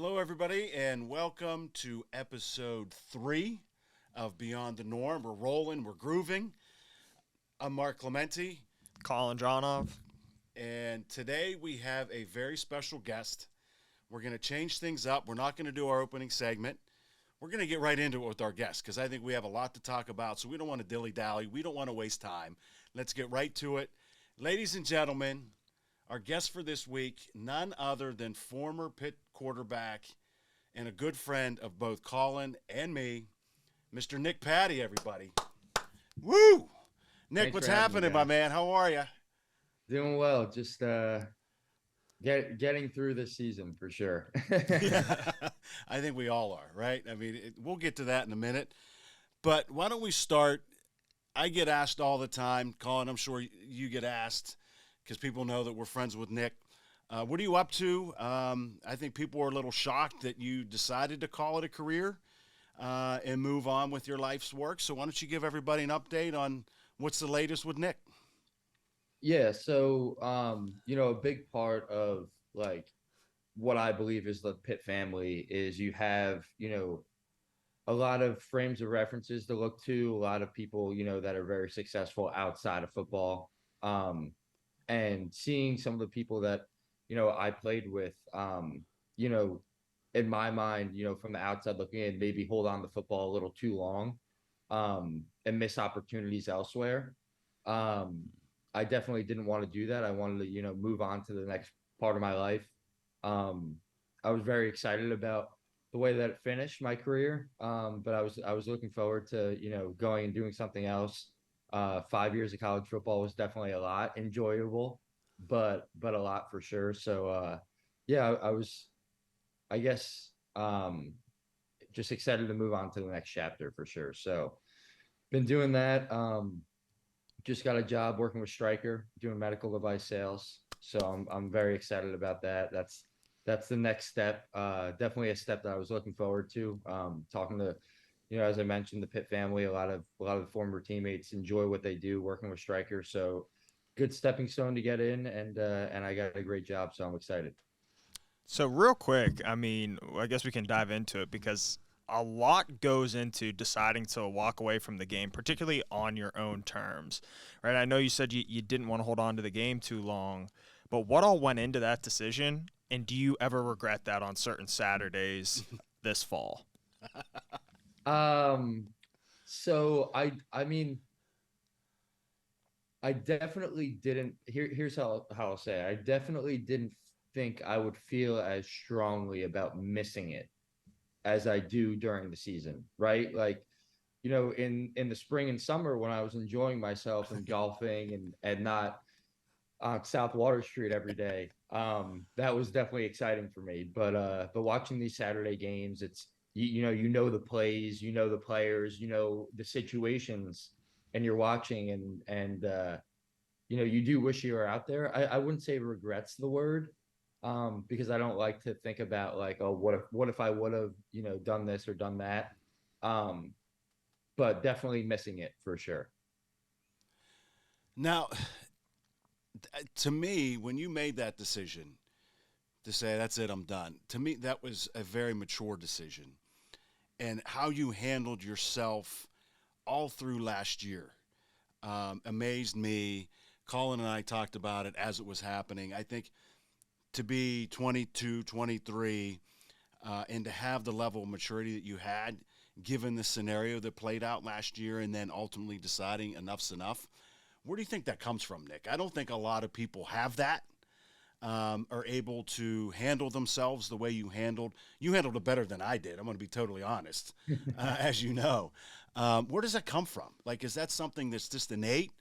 Hello, everybody, and welcome to episode 3 of Beyond the Norm. We're rolling, we're grooving. I'm Mark Clementi, Colin Johnov. and today we have a very special guest. We're going to change things up. We're not going to do our opening segment. We're going to get right into it with our guest because I think we have a lot to talk about, so we don't want to dilly-dally. We don't want to waste time. Let's get right to it. Ladies and gentlemen, our guest for this week, none other than former Pitt quarterback and a good friend of both Colin and me, Mr. Nick Patti, everybody. Woo! Nick, Thanks what's for having me, happening, my guys. man? How are you? Doing well. Just getting through this season for sure. Yeah, I think we all are, right? I mean, we'll get to that in a minute. But why don't we start? I get asked all the time, Colin, I'm sure you get asked because people know that we're friends with Nick. What are you up to? I think people are a little shocked that you decided to call it a career and move on with your life's work. So why don't you give everybody an update on what's the latest with Nick? Yeah, so a big part of like what I believe is the Pitt family is you have, a lot of frames of references to look to, a lot of people, that are very successful outside of football. And seeing some of the people that, I played with, you know, in my mind, from the outside looking in, maybe hold on to football a little too long, and miss opportunities elsewhere. Um, I definitely didn't want to do that. I wanted to, move on to the next part of my life. Um, I was very excited about the way that it finished my career. But I was looking forward to, going and doing something else. 5 years of college football was definitely a lot enjoyable, but a lot for sure. So yeah, I was, I guess, just excited to move on to the next chapter for sure. So been doing that. Just got a job working with Stryker doing medical device sales. So I'm very excited about that. That's the next step. Definitely a step that I was looking forward to. Talking to, as I mentioned, the Pitt family, a lot of the former teammates enjoy what they do working with Stryker. So good stepping stone to get in, and I got a great job, so I'm excited. So, real quick, I guess we can dive into it because a lot goes into deciding to walk away from the game, particularly on your own terms, right? I know you said you didn't want to hold on to the game too long, but what all went into that decision? And do you ever regret that on certain Saturdays this fall? Um, so I mean, I definitely didn't. Here's how I'll say it. I definitely didn't think I would feel as strongly about missing it as I do during the season, right? Like, in the spring and summer when I was enjoying myself and golfing and not on South Water Street every day, that was definitely exciting for me. But watching these Saturday games, it's you know the plays, the players, the situations, and you're watching and you do wish you were out there. I wouldn't say regrets the word, because I don't like to think about like, oh, what if I would have, done this or done that. Um, but definitely missing it for sure. Now, to me, when you made that decision to say, that's it, I'm done, to me, that was a very mature decision. And how you handled yourself all through last year amazed me. Colin and I talked about it as it was happening. I think to be 22, 23, and to have the level of maturity that you had, given the scenario that played out last year, and then ultimately deciding enough's enough. Where do you think that comes from, Nick? I don't think a lot of people have that, are able to handle themselves the way you handled. You handled it better than I did. I'm going to be totally honest, as you know. Where does that come from? Like, is that something that's just innate?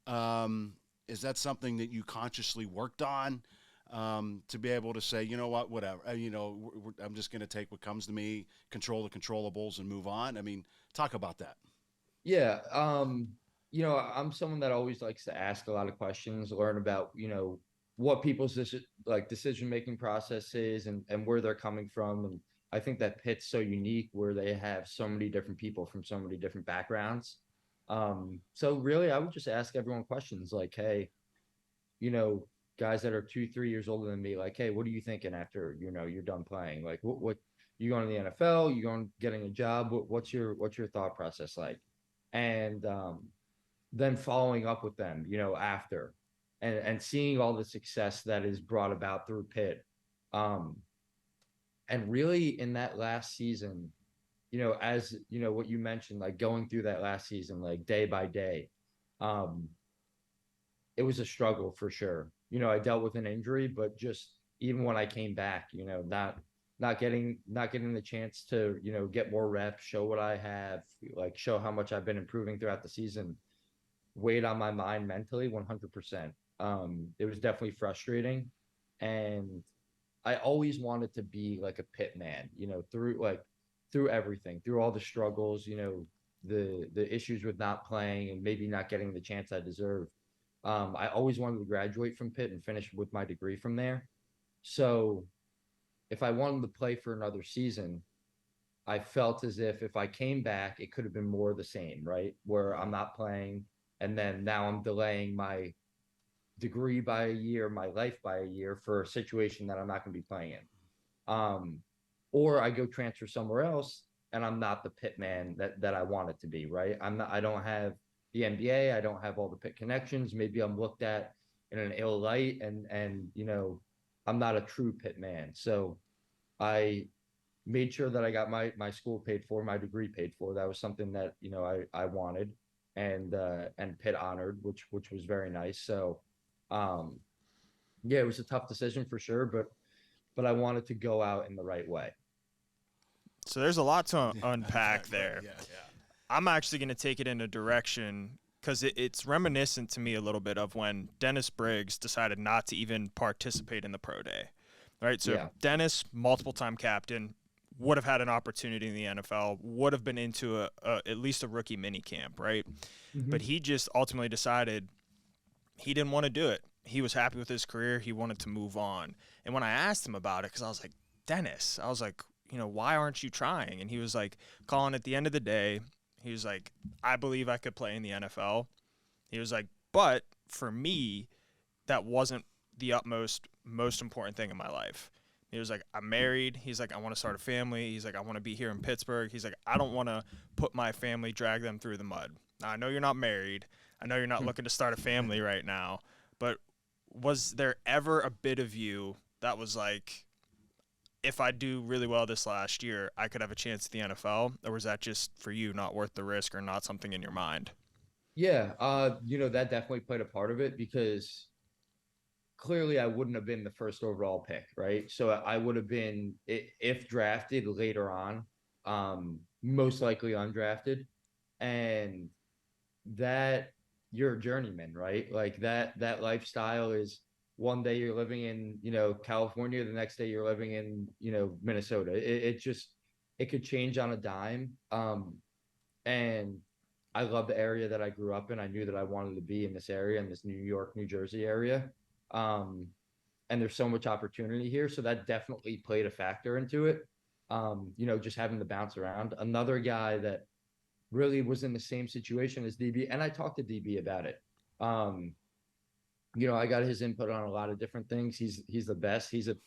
Is that something that you consciously worked on, to be able to say, you know what, whatever, I'm just going to take what comes to me, control the controllables, and move on? I mean, talk about that. Yeah. I'm someone that always likes to ask a lot of questions, learn about, what people's decision making process is and where they're coming from. And I think that Pitt's so unique where they have so many different people from so many different backgrounds. So really I would just ask everyone questions like, hey, you know, guys that are 2, 3 years older than me, like, hey, what are you thinking after you're done playing? Like, what you going to the NFL? You going getting a job? What's your thought process like? And then following up with them, after, and seeing all the success that is brought about through Pitt, um, and really in that last season, as what you mentioned, like going through that last season, like day by day, um, it was a struggle for sure. I dealt with an injury, but just even when I came back, not getting the chance to, get more reps, show what I have, like show how much I've been improving throughout the season, weighed on my mind mentally 100%. It was definitely frustrating. And I always wanted to be like a pit man, through everything, through all the struggles, the issues with not playing and maybe not getting the chance I deserve. I always wanted to graduate from Pitt and finish with my degree from there. So if I wanted to play for another season, I felt as if I came back, it could have been more of the same, right? Where I'm not playing, and then now I'm delaying my degree by a year, my life by a year for a situation that I'm not going to be playing in. Or I go transfer somewhere else and I'm not the pit man that I want it to be, right? I don't have the NBA, I don't have all the pit connections. Maybe I'm looked at in an ill light, and I'm not a true pit man. So I made sure that I got my school paid for, my degree paid for. That was something that I wanted, and Pitt honored, which was very nice. So um yeah, it was a tough decision for sure, but I wanted to go out in the right way. So there's a lot to Yeah, unpack right. there. Yeah, yeah. I'm actually going to take it in a direction because it's reminiscent to me a little bit of when Dennis Briggs decided not to even participate in the pro day. Right. So Yeah. Dennis, multiple time captain, would have had an opportunity in the NFL, would have been into at least a rookie mini camp. Right. But Mm-hmm. he just ultimately decided he didn't want to do it. He was happy with his career. He wanted to move on. And when I asked him about it, because I was like, Dennis, I was like, why aren't you trying? And he was like, Colin, at the end of the day, he was like, I believe I could play in the NFL. He was like, but for me, that wasn't the most important thing in my life. He was like, I'm married. He's like, I want to start a family. He's like, I want to be here in Pittsburgh. He's like, I don't want to put my family, drag them through the mud. Now, I know you're not married. I know you're not looking to start a family right now. But was there ever a bit of you that was like, if I do really well this last year, I could have a chance at the NFL? Or was that just for you not worth the risk or not something in your mind? Yeah, that definitely played a part of it because clearly I wouldn't have been the first overall pick, right? So I would have been, if drafted later on, most likely undrafted. And that, you're a journeyman, right? Like that lifestyle is, one day you're living in, California, the next day you're living in, Minnesota. It just, it could change on a dime. And I love the area that I grew up in. I knew that I wanted to be in this area, in this New York, New Jersey area. Um, and there's so much opportunity here. So that definitely played a factor into it. Just having to bounce around. Another guy that really was in the same situation as DB, and I talked to DB about it. Um, I got his input on a lot of different things. He's the best. He's a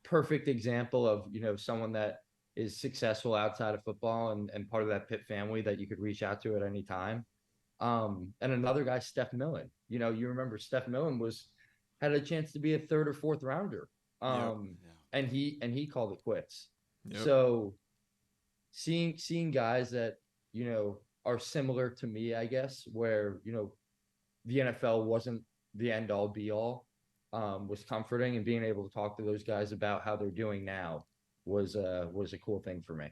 perfect example of, someone that is successful outside of football, and part of that Pitt family that you could reach out to at any time. And another guy, Steph Millen. You remember Steph Millen had a chance to be a third or fourth rounder. Yep. Um, Yeah. and he called it quits. Yep. So seeing guys that, are similar to me, I guess, where, the NFL wasn't the end all be all, was comforting, and being able to talk to those guys about how they're doing now was a cool thing for me.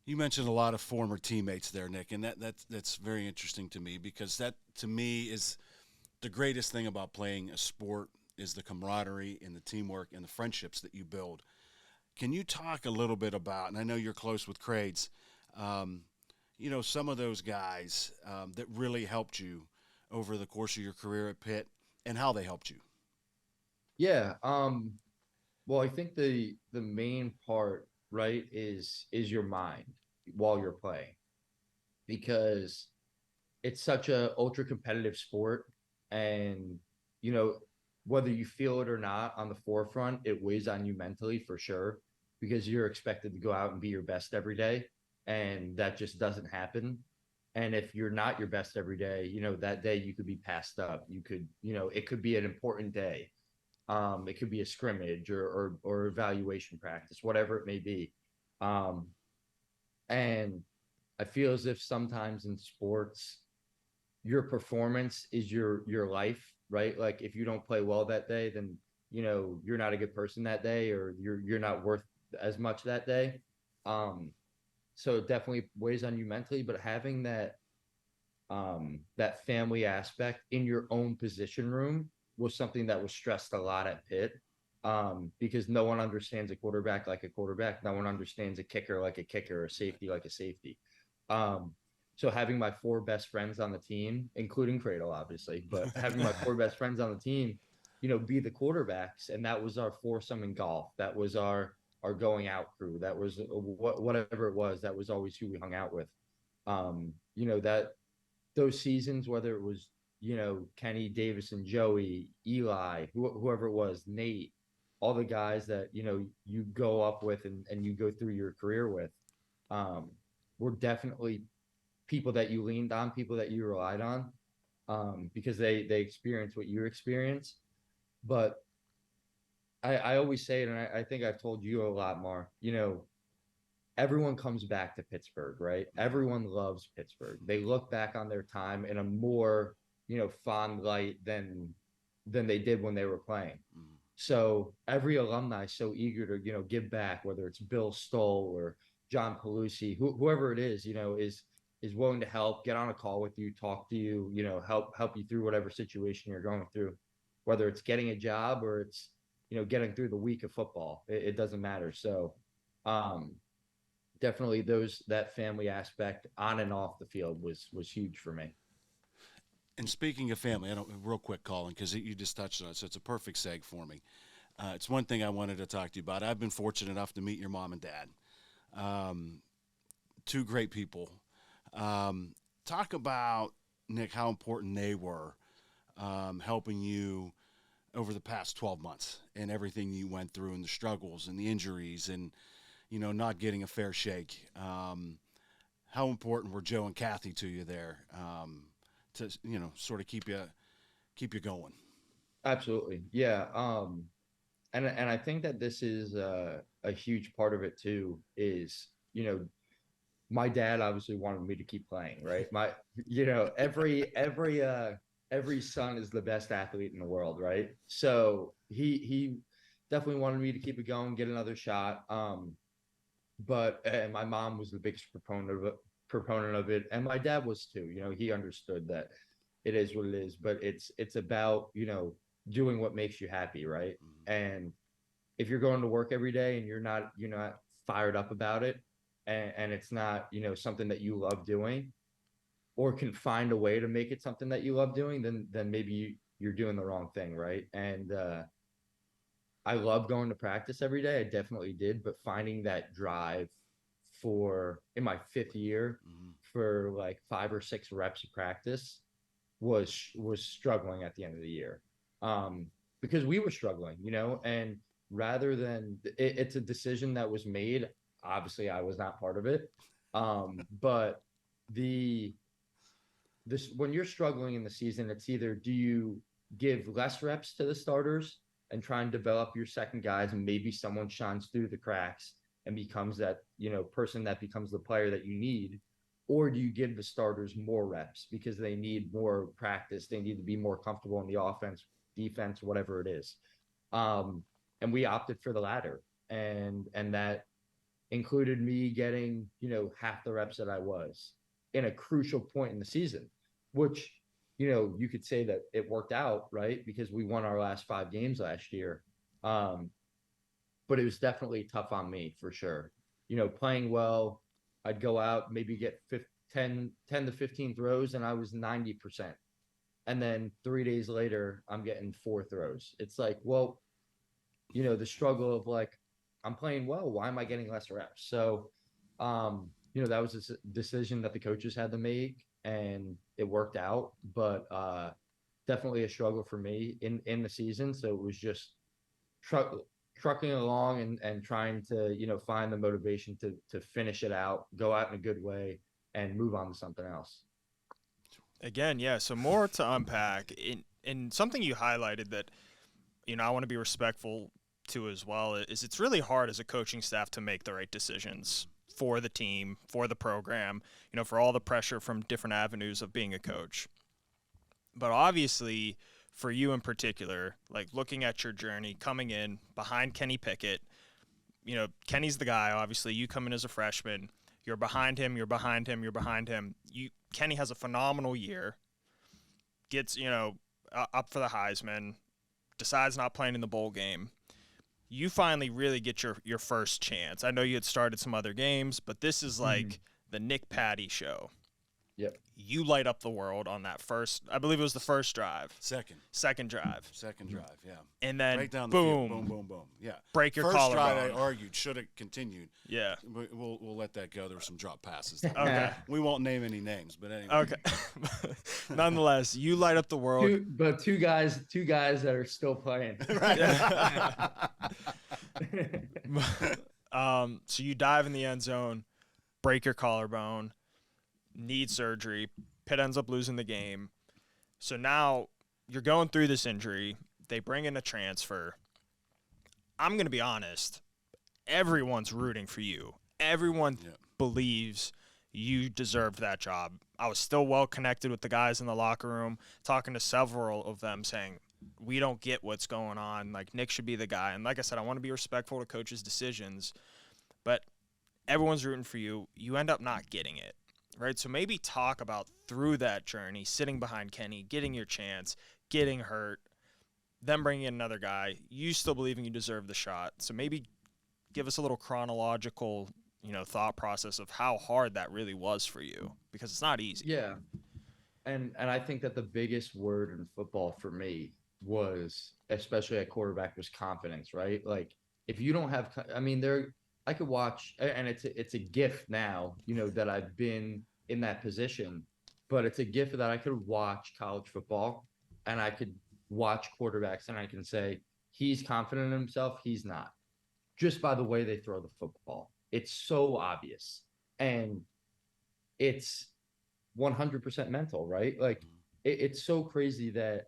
You mentioned a lot of former teammates there, Nick, and that's very interesting to me because that to me is the greatest thing about playing a sport is the camaraderie and the teamwork and the friendships that you build. Can you talk a little bit about, and I know you're close with Craigs, um, some of those guys that really helped you over the course of your career at Pitt and how they helped you? Yeah. Well, I think the main part, right, is your mind while you're playing, because it's such a ultra competitive sport. And you know whether you feel it or not on the forefront, it weighs on you mentally for sure, because you're expected to go out and be your best every day. And that just doesn't happen. And if you're not your best every day, that day you could be passed up. You could, it could be an important day. It could be a scrimmage or evaluation practice, whatever it may be. Um, and I feel as if sometimes in sports, your performance is your life, right? Like if you don't play well that day, then you're not a good person that day, or you're not worth as much that day. Um, so it definitely weighs on you mentally, but having that family aspect in your own position room was something that was stressed a lot at Pitt, because no one understands a quarterback like a quarterback. No one understands a kicker like a kicker, a safety like a safety. Um, so having my four best friends on the team, including Cradle, obviously, but having my four best friends on the team, be the quarterbacks, and that was our foursome in golf. That was our going out crew. That was whatever it was. That was always who we hung out with. That those seasons, whether it was, Kenny, Davis, and Joey, Eli, whoever it was, Nate, all the guys that, you go up with and you go through your career with, were definitely people that you leaned on, people that you relied on, because they experienced what you experienced. But I always say it, and I think I've told you a lot more, everyone comes back to Pittsburgh, right? Everyone loves Pittsburgh. They look back on their time in a more, fond light than they did when they were playing. Mm. So every alumni is so eager to, give back, whether it's Bill Stoll or John Pelusi, whoever it is, is willing to help, get on a call with you, talk to you, help you through whatever situation you're going through, whether it's getting a job or it's, getting through the week of football. It doesn't matter. So, um, definitely that family aspect on and off the field was huge for me. And speaking of family, I don't real quick, Colin, because you just touched on it, so it's a perfect seg for me. It's one thing I wanted to talk to you about. I've been fortunate enough to meet your mom and dad. Um, Two great people. Talk about, Nick, how important they were, helping you over the past 12 months and everything you went through and the struggles and the injuries and, not getting a fair shake. How important were Joe and Kathy to you there, to, sort of keep you going? Absolutely. Yeah. And I think that this is a huge part of it too, is, my dad obviously wanted me to keep playing, right? Every son is the best athlete in the world, right? So he definitely wanted me to keep it going, get another shot. But and my mom was the biggest proponent of it, and my dad was too. He understood that it is what it is, but it's about, doing what makes you happy, right? Mm. And if you're going to work every day and you're not fired up about it, and it's not, something that you love doing, or can find a way to make it something that you love doing, then maybe you're doing the wrong thing, right? And I love going to practice every day. I definitely did, but finding that drive for in my fifth year Mm. for like 5 or 6 reps of practice was struggling at the end of the year, because we were struggling, and rather than it's a decision that was made. Obviously, I was not part of it, but the this when you're struggling in the season, it's either do you give less reps to the starters and try and develop your second guys, and maybe someone shines through the cracks and becomes that, person that becomes the player that you need, or do you give the starters more reps because they need more practice, they need to be more comfortable in the offense, defense, whatever it is. um and we opted for the latter, and that included me getting, half the reps that I was in a crucial point in the season, which, you could say that it worked out, right? Because we won our last 5 games last year. Um, but it was definitely tough on me for sure. Playing well, I'd go out, maybe get 10 to 15 throws, and I was 90%. And then 3 days later, I'm getting 4 throws. It's like, well, the struggle of like, I'm playing well, why am I getting less reps? So, that was a decision that the coaches had to make, and it worked out. But definitely a struggle for me in the season. So it was just truck, trucking along and trying to, find the motivation to finish it out, go out in a good way, and move on to something else. Again, yeah. So more to unpack in something you highlighted that I want to be respectful to as well is it's really hard as a coaching staff to make the right decisions for the team, for the program, for all the pressure from different avenues of being a coach. But obviously, for you in particular, like looking at your journey coming in behind Kenny Pickett, Kenny's the guy. Obviously, you come in as a freshman, you're behind him, you're behind him, you're behind him. Kenny has a phenomenal year, gets up for the Heisman, decides not playing in the bowl game. You finally really get your first chance. I know you had started some other games, but this is like the Nick Patti show. Yep. You light up the world on that first, I believe it was the first drive. Second drive. Second drive, yeah. And then right down boom. The field. Boom, boom, boom. Yeah. Break your first collarbone. First drive I argued should have continued. Yeah. We'll let that go. There were some drop passes there. Okay. We won't name any names, but anyway. Okay. Nonetheless, you light up the world. Two guys that are still playing. So you dive in the end zone, break your collarbone, need surgery. Pitt ends up losing the game. So now you're going through this injury. They bring in a transfer. I'm going to be honest. Everyone's rooting for you. Everyone believes you deserved that job. I was still well connected with the guys in the locker room, talking to several of them saying, we don't get what's going on. Like, Nick should be the guy. And like I said, I want to be respectful to coaches' decisions. But everyone's rooting for you. You end up not getting it. Right, so maybe talk about through that journey, sitting behind Kenny, getting your chance, getting hurt, then bringing in another guy. You still believing you deserve the shot. So maybe give us a little chronological, thought process of how hard that really was for you, because it's not easy. Yeah, and I think that the biggest word in football for me was, especially at quarterback, was confidence. Right, like if you don't have, I could watch, and it's a gift now, that I've been in that position, but it's a gift that I could watch college football and I could watch quarterbacks and I can say, he's confident in himself, he's not, just by the way they throw the football. It's so obvious. And it's 100% mental, right? Like it's so crazy that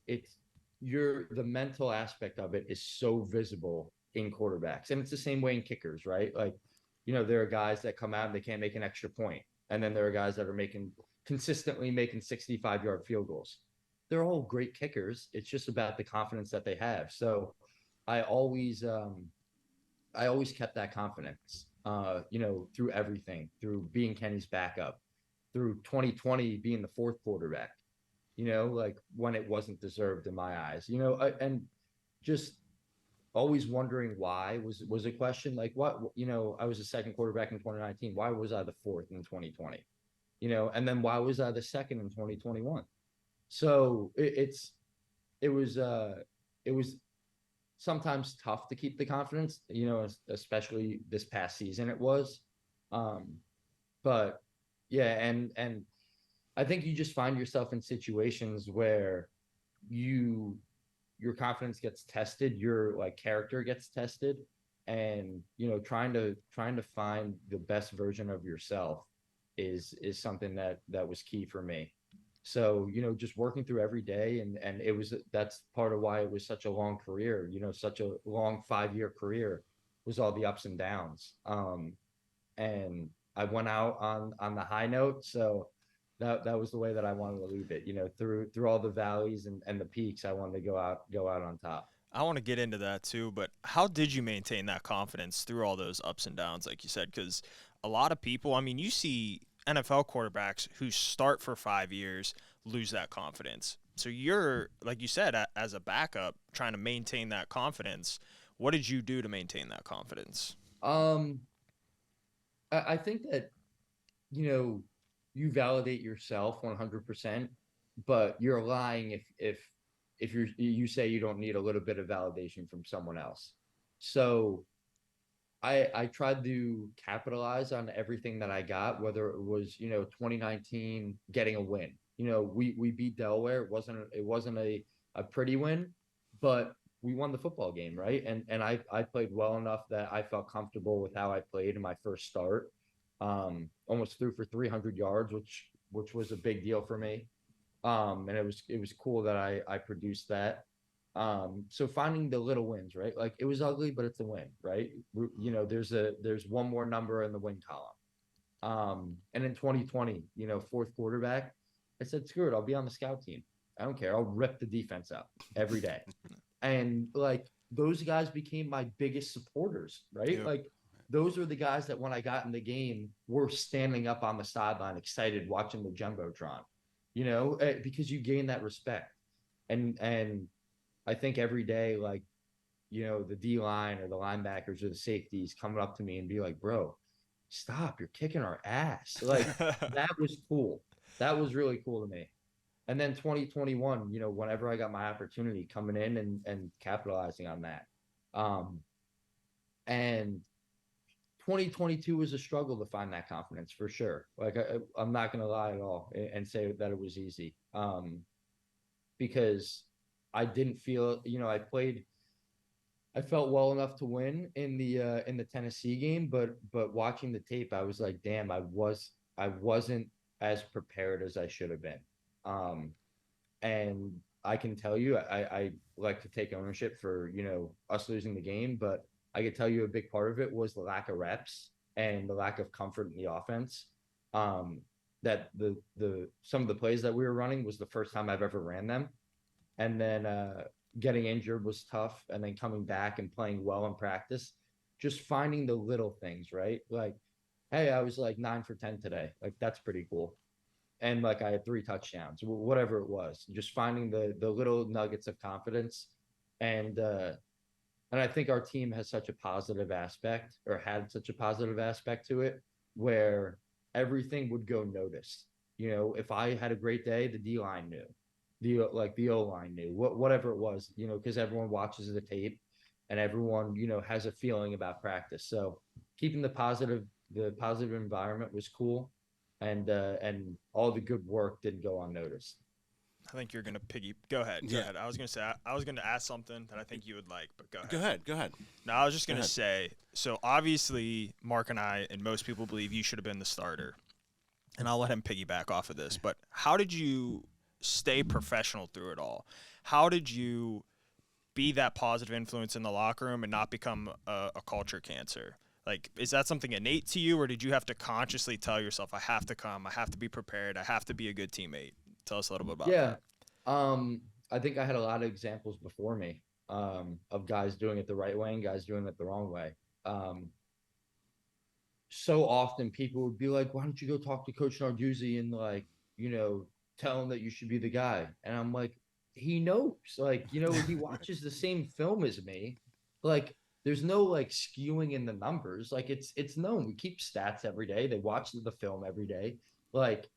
the mental aspect of it is so visible in quarterbacks. And it's the same way in kickers, right? Like, there are guys that come out and they can't make an extra point. And then there are guys that are consistently making 65-yard field goals. They're all great kickers. It's just about the confidence that they have. So I always kept that confidence, through everything, through being Kenny's backup, through 2020 being the fourth quarterback, like when it wasn't deserved in my eyes, and just always wondering why was a question. Like, what, I was the second quarterback in 2019. Why was I the fourth in 2020? And then why was I the second in 2021? So it was sometimes tough to keep the confidence, especially this past season it was. But yeah, and I think you just find yourself in situations where your confidence gets tested, your like character gets tested, and trying to find the best version of yourself is something that was key for me. So just working through every day, and that's part of why it was such a long career, such a long 5-year career, was all the ups and downs. And I went out on the high note, so that was the way that I wanted to leave it. Through all the valleys and the peaks, I wanted to go out on top. I want to get into that too, but how did you maintain that confidence through all those ups and downs, like you said? Because a lot of people, you see NFL quarterbacks who start for 5 years lose that confidence. So you're, like you said, as a backup, trying to maintain that confidence. What did you do to maintain that confidence? I think that, you validate yourself 100%, but you're lying if you say you don't need a little bit of validation from someone else. So I tried to capitalize on everything that I got, whether it was, 2019 getting a win, we beat Delaware. It wasn't a pretty win, but we won the football game, right? And I played well enough that I felt comfortable with how I played in my first start. Almost threw for 300 yards, which was a big deal for me. And it was cool that I produced that. So finding the little wins, right? Like it was ugly, but it's a win, right? There's one more number in the win column. And in 2020, fourth quarterback, I said, screw it, I'll be on the scout team. I don't care. I'll rip the defense up every day. And like those guys became my biggest supporters, right? Yep. Like those are the guys that when I got in the game were standing up on the sideline, excited, watching the jumbotron, because you gain that respect. And I think every day, like, the D line or the linebackers or the safeties coming up to me and be like, bro, stop, you're kicking our ass. Like that was cool. That was really cool to me. And then 2021, whenever I got my opportunity coming in and capitalizing on that. And 2022 was a struggle to find that confidence for sure. Like I'm not going to lie at all and say that it was easy. Because I didn't feel, I felt well enough to win in the Tennessee game, but watching the tape, I was like, damn, I wasn't as prepared as I should have been. And I can tell you, I like to take ownership for us losing the game, but I could tell you a big part of it was the lack of reps and the lack of comfort in the offense. That the some of the plays that we were running was the first time I've ever ran them, and then getting injured was tough, and then coming back and playing well in practice, just finding the little things, right? Like, hey, I was like 9 for 10 today, like that's pretty cool, and like I had 3 touchdowns, whatever it was, just finding the little nuggets of confidence, and I think our team has such a positive aspect, or had such a positive aspect to it, where everything would go noticed. If I had a great day, the D line knew, the O line knew, whatever it was, because everyone watches the tape, and everyone has a feeling about practice. So keeping the positive environment was cool, and all the good work didn't go unnoticed. I think you're gonna piggy. Go ahead. Go Yeah. ahead. I was gonna say. I was gonna ask something that I think you would like, but go ahead. Go ahead. Go ahead. No, I was just Go gonna ahead. say. So obviously, Mark and I and most people believe you should have been the starter, and I'll let him piggyback off of this. But how did you stay professional through it all? How did you be that positive influence in the locker room and not become a culture cancer? Like, is that something innate to you, or did you have to consciously tell yourself, I have to come, I have to be prepared, I have to be a good teammate? Tell us a little bit about Yeah. that. I think I had a lot of examples before me, of guys doing it the right way and guys doing it the wrong way. Um, so often people would be like, why don't you go talk to Coach Narduzzi and like, tell him that you should be the guy. And I'm like, he knows, like, he watches the same film as me. Like, there's no like skewing in the numbers. Like it's known. We keep stats every day. They watch the film every day. Like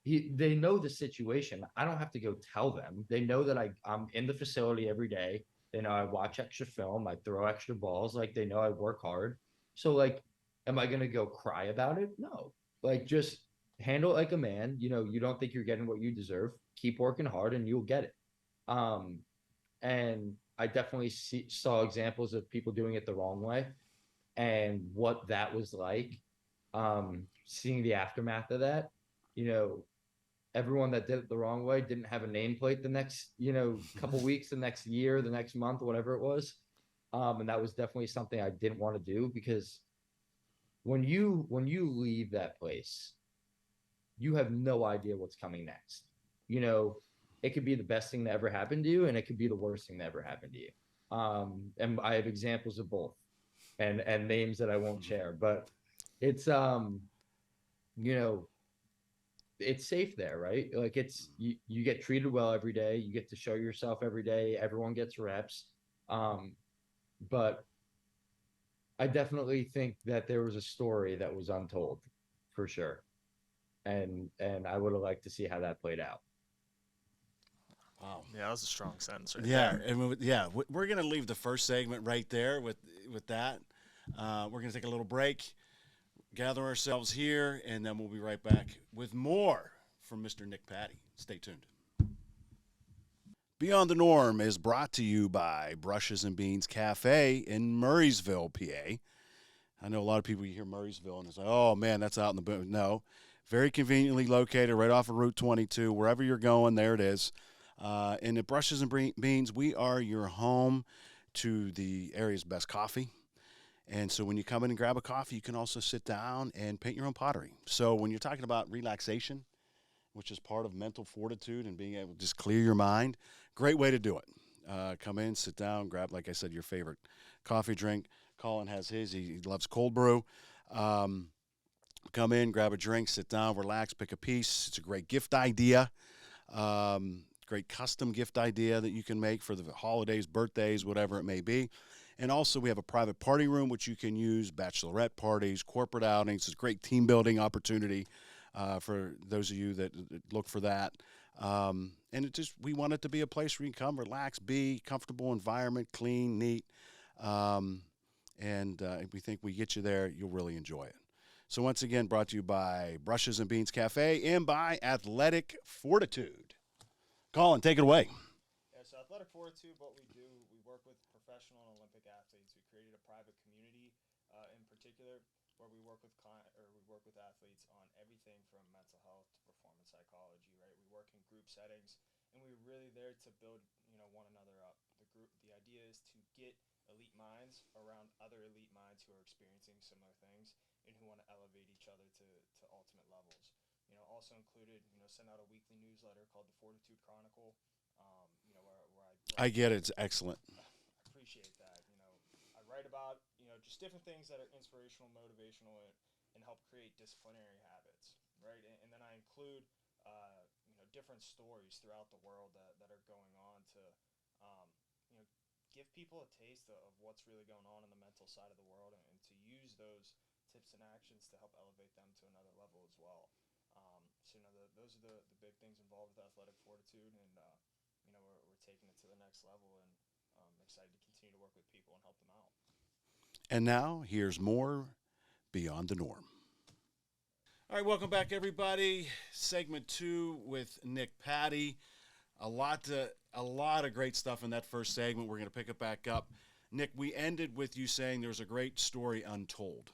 they know the situation. I don't have to go tell them. They know that I'm in the facility every day. They know I watch extra film. I throw extra balls. Like they know I work hard. So like, am I gonna go cry about it? No. Like just handle it like a man. You don't think you're getting what you deserve. Keep working hard, and you'll get it. Um, and I definitely saw examples of people doing it the wrong way, and what that was like. Seeing the aftermath of that, you know, everyone that did it the wrong way didn't have a nameplate the next, couple weeks, the next year, the next month, whatever it was. And that was definitely something I didn't want to do, because when you leave that place, you have no idea what's coming next. You know, it could be the best thing that ever happened to you, and it could be the worst thing that ever happened to you. And I have examples of both, and names that I won't share, but it's you know, it's safe there, right? Like you get treated well every day, you get to show yourself every day, everyone gets reps. Um, but I definitely think that there was a story that was untold for sure. And I would have liked to see how that played out. Wow. Yeah, that was a strong sentence right Yeah, there. and we're gonna leave the first segment right there with that. We're gonna take a little break, gather ourselves here, and then we'll be right back with more from Mr. Nick Patti. Stay tuned. Beyond the Norm is brought to you by Brushes and Beans Cafe in Murraysville, PA. I know a lot of people, you hear Murraysville and it's like, oh man, that's out in the boom. No, very conveniently located right off of Route 22. Wherever you're going, there it is. And at Brushes and Beans, we are your home to the area's best coffee. And so when you come in and grab a coffee, you can also sit down and paint your own pottery. So when you're talking about relaxation, which is part of mental fortitude and being able to just clear your mind, great way to do it. Come in, sit down, grab, like I said, your favorite coffee drink. Colin has his. He loves cold brew. Come in, grab a drink, sit down, relax, pick a piece. It's a great gift idea. Great custom gift idea that you can make for the holidays, birthdays, whatever it may be. And also we have a private party room, which you can use, bachelorette parties, corporate outings. It's a great team building opportunity for those of you that look for that. And we want it to be a place where you can come, relax, be comfortable environment, clean, neat. If we think we get you there, you'll really enjoy it. So once again, brought to you by Brushes and Beans Cafe and by Athletic Fortitude. Colin, take it away. Yeah, so Athletic Fortitude, what we do, we work with professional and Olympic athletes. We created a private community in particular where we work with athletes on everything from mental health to performance psychology, right? We work in group settings, and we're really there to build, one another up. The idea is to get elite minds around other elite minds who are experiencing similar things and who want to elevate each other to ultimate levels. Also included, send out a weekly newsletter called the Fortitude Chronicle, where I get it. It's excellent. I appreciate that. I write about, just different things that are inspirational, motivational, and help create disciplinary habits, right? And then I include, different stories throughout the world that are going on to, give people a taste of what's really going on in the mental side of the world and to use those tips and actions to help elevate them to another level as well. Those are the big things involved with Athletic Fortitude, and we're taking it to the next level, and excited to continue to work with people and help them out. And now here's more Beyond the Norm. All right, welcome back, everybody. Segment 2 with Nick Patti. A lot of great stuff in that first segment. We're going to pick it back up. Nick, we ended with you saying there's a great story untold.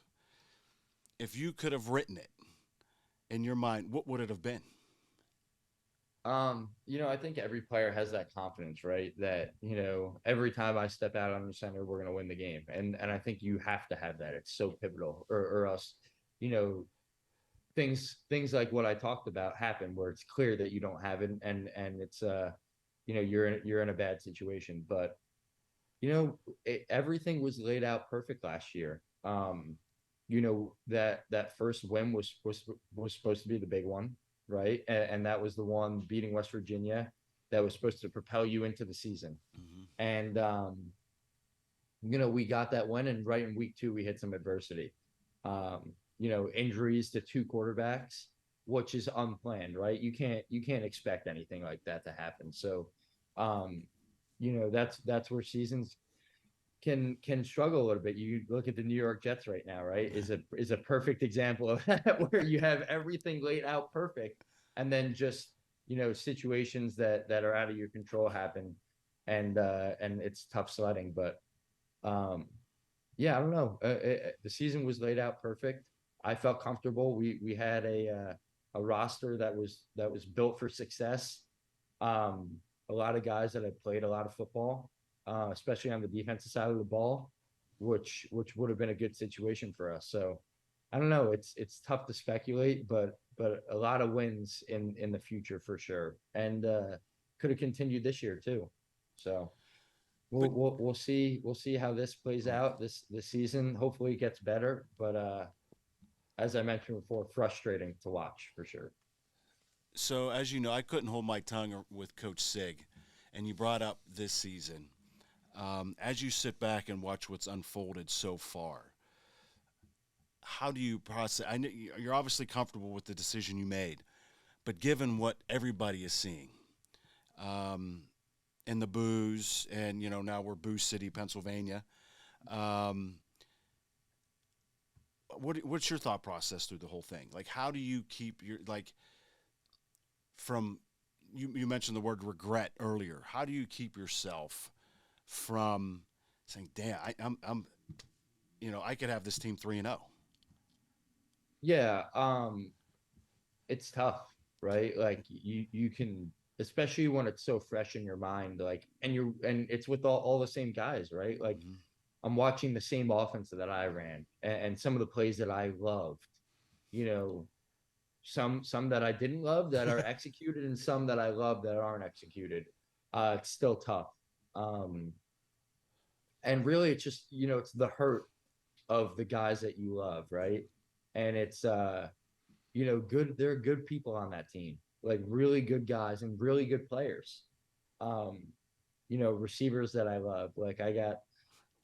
If you could have written it in your mind, what would it have been? I think every player has that confidence, right? That, every time I step out on the center, we're going to win the game. And I think you have to have that. It's so pivotal, or else, things like what I talked about happen where it's clear that you don't have it, and it's you're in a bad situation. But everything was laid out perfect last year. That first win was supposed to be the big one, right? And that was the one beating West Virginia that was supposed to propel you into the season. Mm-hmm. And we got that win, and right in week 2 we had some adversity. Injuries to 2 quarterbacks, which is unplanned, right? You can't expect anything like that to happen. So, that's where seasons can struggle a little bit. You look at the New York Jets right now, right? Is a perfect example of that, where you have everything laid out perfect, and then just situations that are out of your control happen, and it's tough sledding. But yeah, I don't know. The season was laid out perfect. I felt comfortable. We had a roster that was built for success. A lot of guys that had played a lot of football, especially on the defensive side of the ball, which would have been a good situation for us. So I don't know. It's tough to speculate, but a lot of wins in the future for sure, and could have continued this year too. So we'll see how this plays out this season. Hopefully it gets better, but as I mentioned before, frustrating to watch for sure. So as you know, I couldn't hold my tongue with Coach Sig, and you brought up this season. As you sit back and watch what's unfolded so far, how do you process? I know you're obviously comfortable with the decision you made, but given what everybody is seeing, in the booze, and now we're Booze City, Pennsylvania. What's your thought process through the whole thing? Like, how do you keep your from you mentioned the word regret earlier. How do you keep yourself from saying, "Damn, I'm I could have this team 3-0." Yeah, it's tough, right? Like you can, especially when it's so fresh in your mind, like, and it's with all the same guys, right? Like Mm-hmm. I'm watching the same offense that I ran, and some of the plays that I loved, you know, some that I didn't love that are executed, and some that I love that aren't executed. It's still tough. Um, and really, it's just it's the hurt of the guys that you love, right? And it's good. There are good people on that team, like really good guys and really good players. Um, receivers that I love. Like I got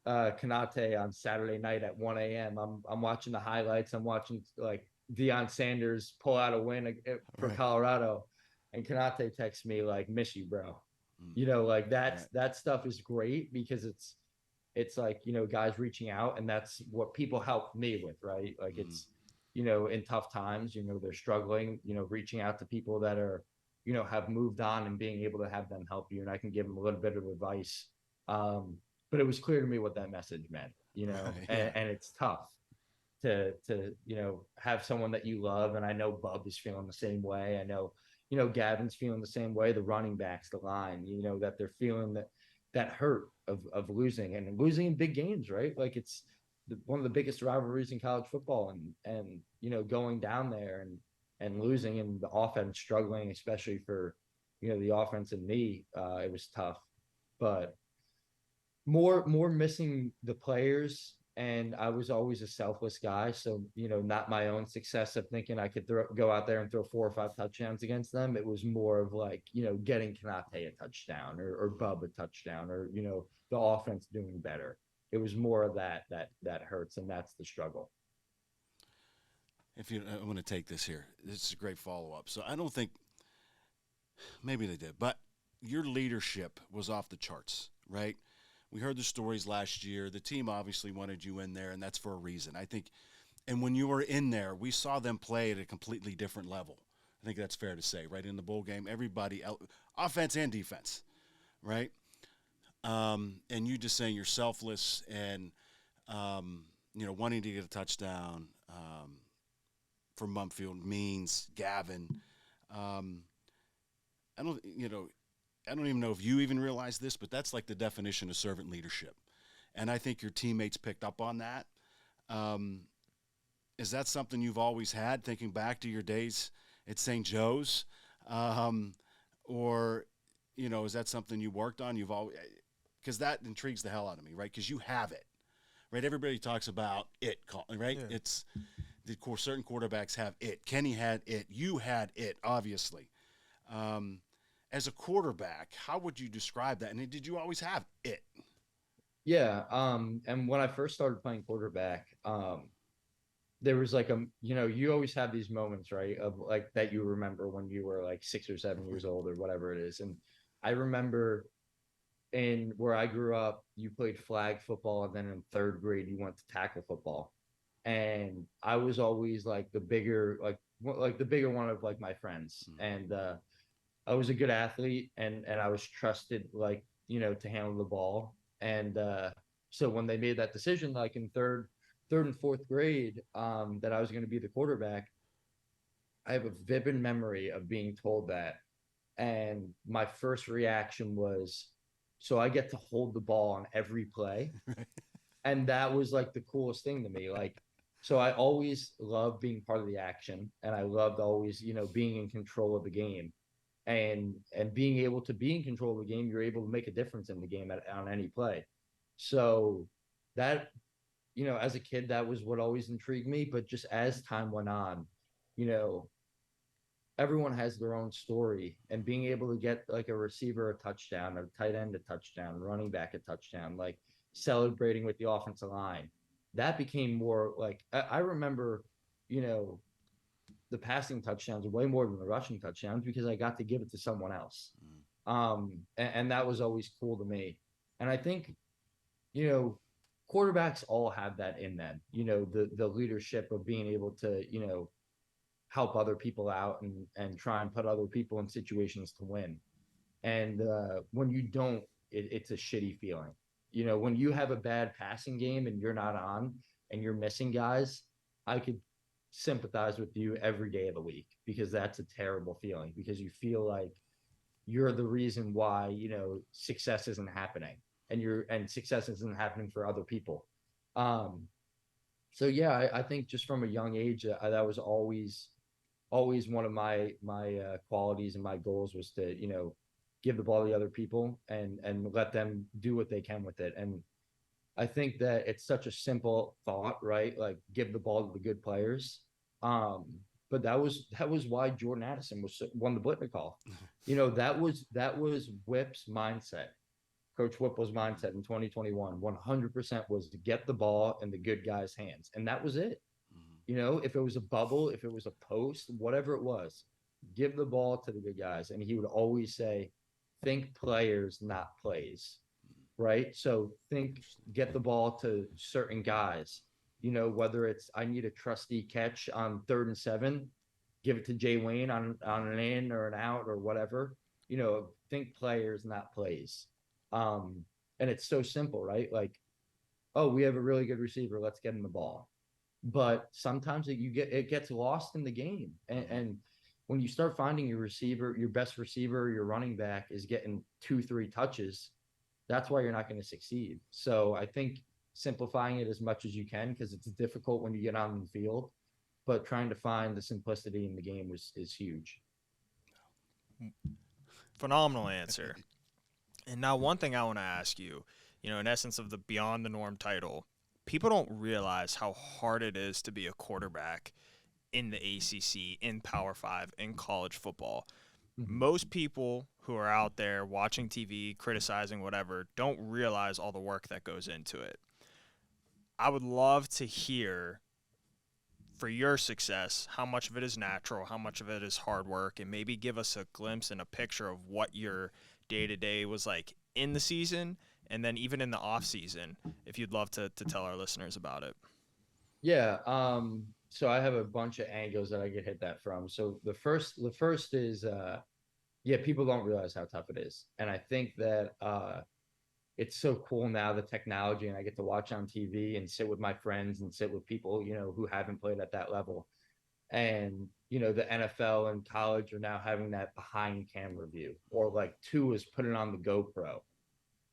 Kanate on Saturday night at 1 a.m. I'm watching the highlights. I'm watching like Deion Sanders pull out a win for Right. Colorado, and Kanate texts me like, "Miss you, bro." Mm. Like Right. that stuff is great because it's like guys reaching out, and that's what people help me with, right? Like Mm. it's in tough times, they're struggling, reaching out to people that are have moved on and being able to have them help you, and I can give them a little bit of advice. But it was clear to me what that message meant, Right. and, Yeah. and it's tough to have someone that you love, and I know Bub is feeling the same way. I know Gavin's feeling the same way. The running backs, the line, that they're feeling that hurt of losing, and losing in big games, right? Like it's one of the biggest rivalries in college football, and going down there and losing, and the offense struggling, especially for the offense and me. It was tough, but more missing the players, and I was always a selfless guy, so not my own success of thinking I could go out there and throw 4 or 5 touchdowns against them. It was more of like getting Kanate a touchdown, or Bub a touchdown, or the offense doing better. It was more of that hurts, and that's the struggle. If you, I'm going to take this here. This is a great follow up. So I don't think maybe they did, but your leadership was off the charts, right? We heard the stories last year. The team obviously wanted you in there, and that's for a reason. I think, and when you were in there, we saw them play at a completely different level. I think that's fair to say, right? In the bowl game, everybody, offense and defense, right? And you just saying you're selfless and, wanting to get a touchdown for Mumfield means Gavin. Um, I don't, I don't even know if you even realize this, but that's like the definition of servant leadership. And I think your teammates picked up on that. Um, is that something you've always had, thinking back to your days at St. Joe's? Um, or, is that something you worked on? You've always, because that intrigues the hell out of me, right? Because you have it, right? Everybody talks about it, right? Yeah. It's the certain quarterbacks have it. Kenny had it. You had it, obviously. Um, as a quarterback, how would you describe that? And did you always have it? Yeah, and when I first started playing quarterback, there was like you always have these moments, right, of like that you remember when you were like 6 or 7 years old or whatever it is. And I remember in where I grew up, you played flag football, and then in third grade you went to tackle football. And I was always like the bigger, like the bigger one of like my friends. And I was a good athlete, and I was trusted, like, to handle the ball. And so when they made that decision, like in third and fourth grade, that I was going to be the quarterback, I have a vivid memory of being told that. And my first reaction was, so I get to hold the ball on every play. And that was like the coolest thing to me. Like, so I always loved being part of the action, and I loved always, being in control of the game, and being able to be in control of the game. You're able to make a difference in the game on any play. So that, as a kid, that was what always intrigued me. But just as time went on, you know, everyone has their own story, and being able to get like a receiver a touchdown, a tight end a touchdown, running back a touchdown, like celebrating with the offensive line, that became more like I remember, you know, the passing touchdowns way more than the rushing touchdowns because I got to give it to someone else. And that was always cool to me. And I think, you know, quarterbacks all have that in them, the leadership of being able to, help other people out and try and put other people in situations to win. And when you don't, it's a shitty feeling. You know, when you have a bad passing game and you're not on and you're missing guys, I could sympathize with you every day of the week, because that's a terrible feeling, because you feel like you're the reason why, success isn't happening, and success isn't happening for other people. Um, so yeah, I think just from a young age, that was always one of my qualities and my goals, was to give the ball to other people and let them do what they can with it. And I think that it's such a simple thought, right? Like, give the ball to the good players. Um, but that was why Jordan Addison won the Blitnikoff. That was Whip's mindset. Coach Whipple's mindset in 2021, 100% was to get the ball in the good guys' hands, and that was it. If it was a bubble, if it was a post, whatever it was, give the ball to the good guys. And he would always say, think players, not plays. Right. So get the ball to certain guys, whether it's, I need a trusty catch on 3rd and 7, give it to Jay Wayne on an in or an out or whatever. Think players, not plays. Um, and it's so simple, right? Like, oh, we have a really good receiver, let's get him the ball. But sometimes it gets lost in the game. And when you start finding your best receiver, your running back is getting 2-3 touches, that's why you're not going to succeed. So I think simplifying it as much as you can, because it's difficult when you get on the field, but trying to find the simplicity in the game is huge. Phenomenal answer. And now, one thing I want to ask you, in essence of the Beyond the Norm title, people don't realize how hard it is to be a quarterback in the ACC, in Power 5, in college football. Most people who are out there watching TV, criticizing whatever, don't realize all the work that goes into it. I would love to hear, for your success, how much of it is natural, how much of it is hard work, and maybe give us a glimpse and a picture of what your day-to-day was like in the season, and then even in the off season, if you'd love to tell our listeners about it. Yeah. So I have a bunch of angles that I get hit that from. So the first is, yeah, people don't realize how tough it is. And I think that it's so cool now, the technology, and I get to watch on TV and sit with my friends and sit with people, who haven't played at that level. And, the NFL and college are now having that behind camera view, or like two is putting on the GoPro.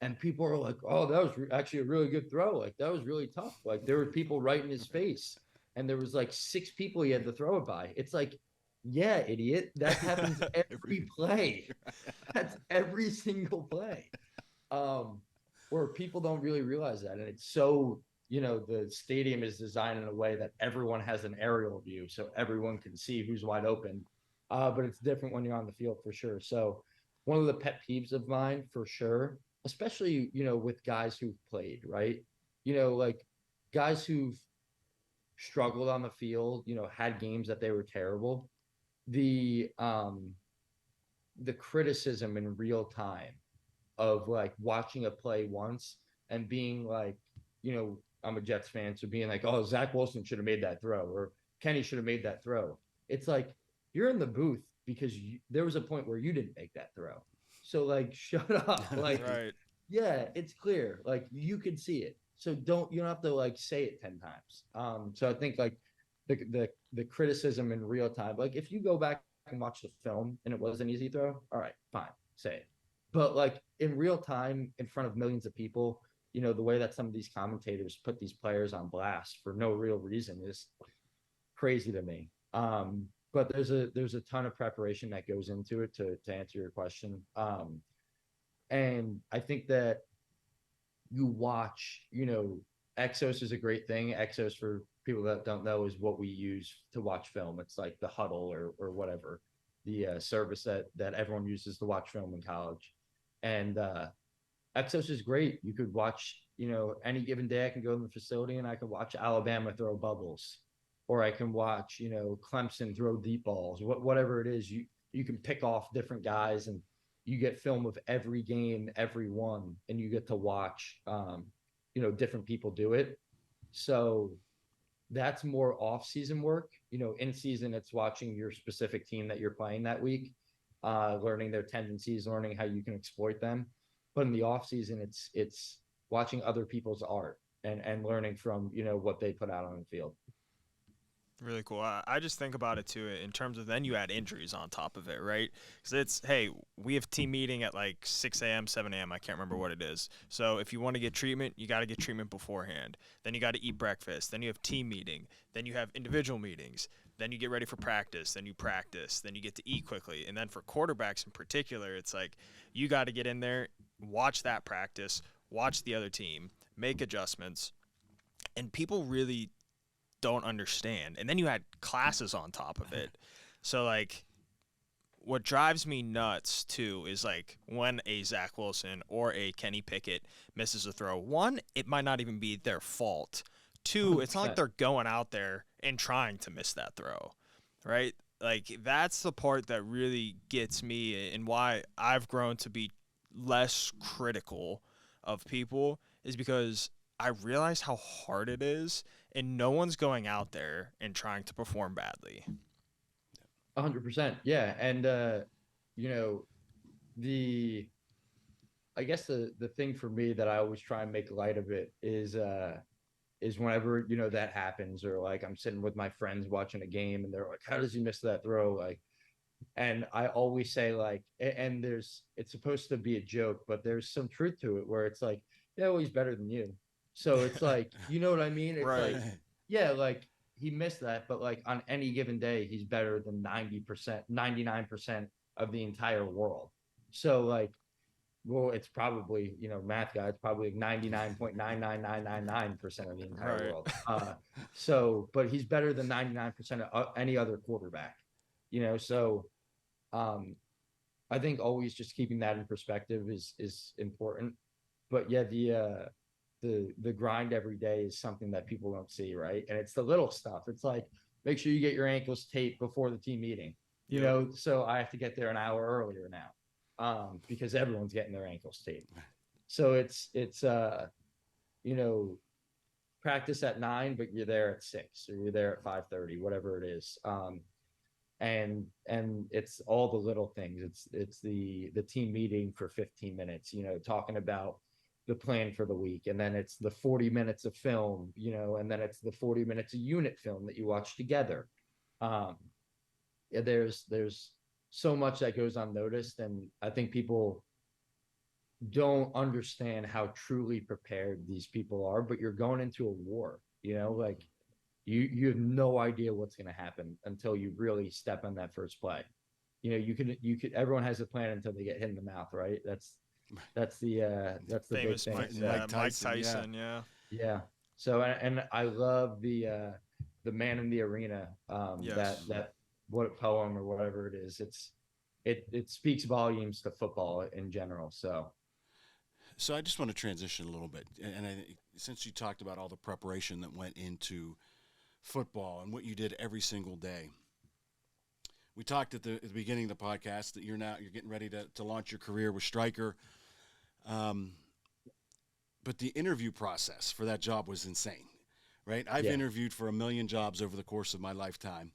And people are like, oh, that was actually a really good throw. Like, that was really tough. Like, there were people right in his face, and there was like 6 people he had to throw it by. It's like, yeah, idiot. That happens every play. That's every single play. Um, where people don't really realize that. And it's so, the stadium is designed in a way that everyone has an aerial view, so everyone can see who's wide open. But it's different when you're on the field, for sure. So one of the pet peeves of mine, for sure, especially, with guys who've played, right? Like, guys who've struggled on the field, had games that they were terrible. The the criticism in real time of like watching a play once and being like, I'm a Jets fan, so being like, oh, Zach Wilson should have made that throw, or Kenny should have made that throw. It's like, you're in the booth because there was a point where you didn't make that throw. So like, shut up. Like, Right. yeah, it's clear. Like, you can see it. So you don't have to like say it 10 times. So I think like the criticism in real time, like if you go back and watch the film and it was an easy throw, all right, fine, say it. But like in real time, in front of millions of people, the way that some of these commentators put these players on blast for no real reason is crazy to me. But there's a ton of preparation that goes into it, to answer your question. And I think that you watch, Exos is a great thing. Exos, for people that don't know, is what we use to watch film. It's like the Huddle or whatever, the service that everyone uses to watch film in college. And Exos is great. You could watch, any given day I can go in the facility and I can watch Alabama throw bubbles, or I can watch, Clemson throw deep balls, whatever it is. You can pick off different guys, and you get film of every game, every one, and you get to watch, different people do it. So that's more off-season work. In season, it's watching your specific team that you're playing that week, learning their tendencies, learning how you can exploit them. But in the off-season, it's watching other people's art and learning from what they put out on the field. Really cool. I just think about it too in terms of then you add injuries on top of it, right? Because it's, hey, we have team meeting at like 6 a.m., 7 a.m. I can't remember what it is. So if you want to get treatment, you got to get treatment beforehand. Then you got to eat breakfast. Then you have team meeting. Then you have individual meetings. Then you get ready for practice. Then you practice. Then you get to eat quickly. And then for quarterbacks in particular, it's like you got to get in there, watch that practice, watch the other team, make adjustments. And people really don't understand. And then you had classes on top of it. So like what drives me nuts too is like when a Zach Wilson or a Kenny Pickett misses a throw. One, it might not even be their fault. Two, it's not like 100%. they're going out there and trying to miss that throw. Right? Like that's the part that really gets me and why I've grown to be less critical of people is because I realize how hard it is and no one's going out there and trying to perform badly. 100%. Yeah. And, you know, the, I guess the thing for me that I always try and make light of it is whenever, that happens, or like I'm sitting with my friends watching a game and they're like, how does he miss that throw? Like, and I always say like, and it's supposed to be a joke, but there's some truth to it where it's like, yeah, well, he's better than you. So it's like, you know what I mean? It's Right. like, yeah, like he missed that, but like on any given day, he's better than 90%, 99% of the entire world. So like, well, it's probably, math guy, it's probably like 99.99999% of the entire Right. world. But he's better than 99% of any other quarterback, so um, I think always just keeping that in perspective is important. But yeah, the grind every day is something that people don't see, right? And it's the little stuff. It's like make sure you get your ankles taped before the team meeting. Yep. So I have to get there an hour earlier now, because everyone's getting their ankles taped. So it's you know practice at 9, but you're there at 6 or you're there at 5:30, whatever it is. And it's all the little things. It's the team meeting for 15 minutes, talking about the plan for the week, and then it's the 40 minutes of film, and then it's the 40 minutes of unit film that you watch together. um yeah, there's so much that goes unnoticed, and I think people don't understand how truly prepared these people are. But you're going into a war, like you have no idea what's going to happen until you really step on that first play. You could everyone has a plan until they get hit in the mouth, right? That's the big Famous thing. Mike, So Mike Tyson, yeah. Tyson, yeah. yeah. So and I love the man in the arena, Yes. that what poem or whatever it is. It speaks volumes to football in general. So So I just want to transition a little bit, and since you talked about all the preparation that went into football and what you did every single day, we talked at the beginning of the podcast that you're getting ready to launch your career with Stryker, um, but the interview process for that job was insane, right? I've yeah. interviewed for a million jobs over the course of my lifetime,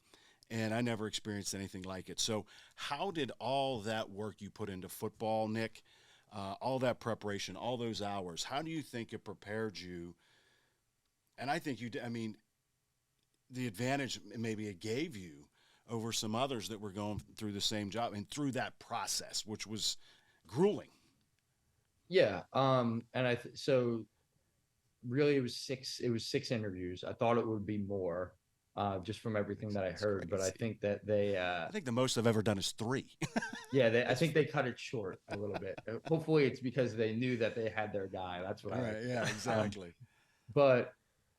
and I never experienced anything like it. So, how did all that work you put into football, Nick, all that preparation, all those hours, how do you think it prepared you? And I think you did. I mean, the advantage maybe it gave you over some others that were going through the same job and through that process, which was grueling. Yeah. And so really it was six interviews. I thought it would be more, just from everything that I That's heard, but I crazy. think that they I think the most I've ever done is 3. yeah, I think they cut it short a little bit. Hopefully it's because they knew that they had their guy. That's what All I right. like to Yeah, think. exactly. But